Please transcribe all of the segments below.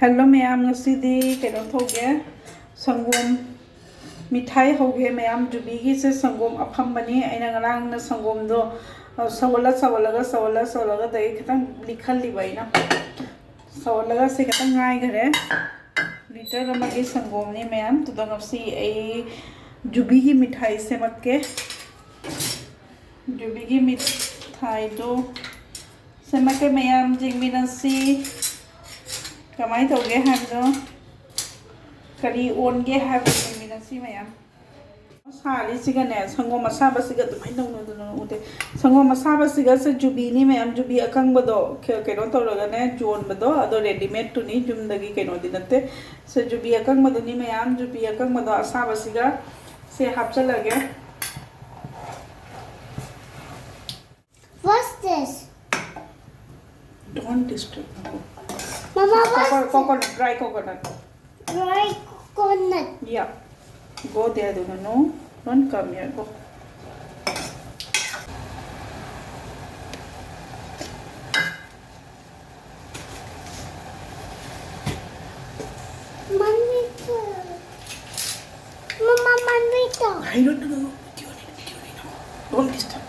Hello ma'am ngasidi keno thoge sangom mithai hoge ma'am jubi gi se sangom apham bani aina ngarang na sangom do sawala dai khitang likhal li baina sawala se khitang ngai gare liter ma gi sangom ni ma'am to ngasi ai jubi gi mithai se makke jubi gi mithai do se makke ma'am jingminasi kamai toge habdo kari onge habdo minasi mayam sari siga ne sangom masaba siga dumai dong ude sangom masaba siga se jubi ni mayam jubi akang bado keno toroga ne jon bado ado ready made to ni jum dagi keno dinate se jubi akang bado ni mayam jubi akang bado asaba siga se hapchalage. What's this? Don't disturb me. Mama, what's coconut, dry coconut. dry coconut? Yeah. Go there, no. Don't come here. Go. Manipur. Mama, Manipur. I don't know. Don't disturb.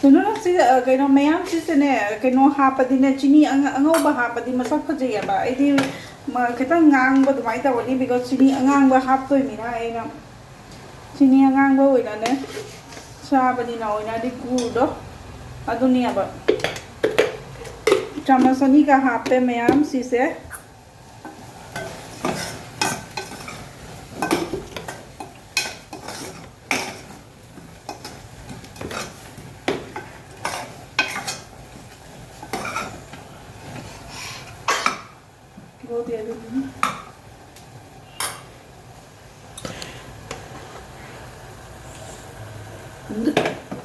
No, si keno mayam si sene keno hapadi ne chini angau ba hapadi masak phajai ba idi ma khitang ngang ba dumai ta wani because chini angang ba hap toi mi na aina chini angang ba oina ne sa bani na oina di ku do adunia ba chamasani ka hape mayam si se go the other one.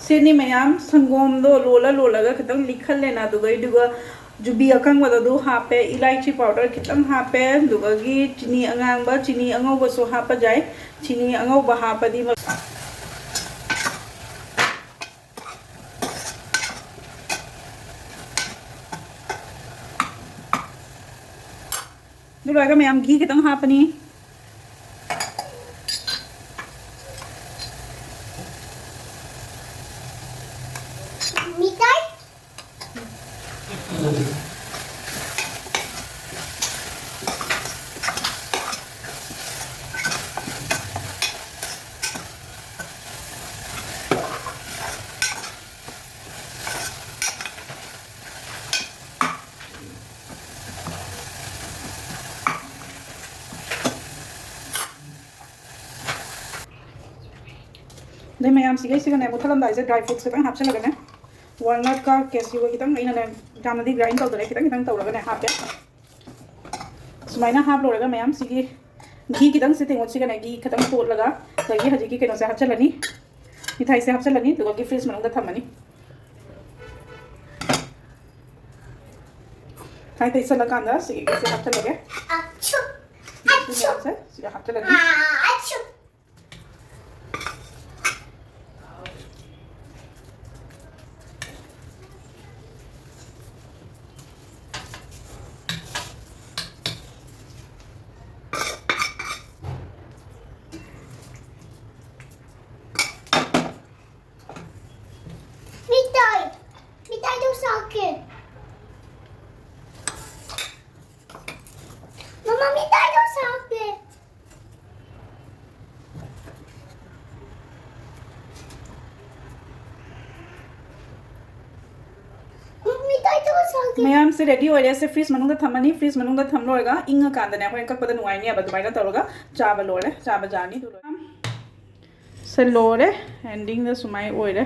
Sini ma'am संगोम दो लोला का कितना लिखल लेना दुगा दुगा जुबी अकंग वाला दो हापे इलायची पाउडर कितना हापे दुगा की चीनी अंगांग बा चीनी अंगाव बसो हापा जाए चीनी अंगाव बा हापा दी दुगा का मैम घी कितना हापनी Mithai? दे मैम सिगे ने मुथलम दाइसे ड्राई फ्रूट्स कितना हाप से लगने walnut का cashew कितना इन ने जामदी ग्राइंड कर दे कितना तौ लगने हाप पे सुमाइना हाप लोरेगा मैम सिगे घी कितना से तेंगो सिगे ने घी कितना तोड़ लगा लगी हजी की केनो से हाप चलनी मिठाई से हाप चलनी तो की फ्रिज में थमनी थाई तै सलकांदा सिगे से हाप चलगे Achoo! से सिगे हाप चलनी Achoo! Mithai! Mithai do sakit. Mama, Mithai do sakit. Mithai do sakit. Ma'am से रेडी हो रहे से फ्रिज मनुंग थमनी फ्रिज मनुंग थम लोरेगा इंग कांदने अखोय ककपद नुवाइनी अब दुबाइना तौरगा चाबा लोरे चाबा जानी दुलो से लोरे एंडिंग द सुमाई ओइरे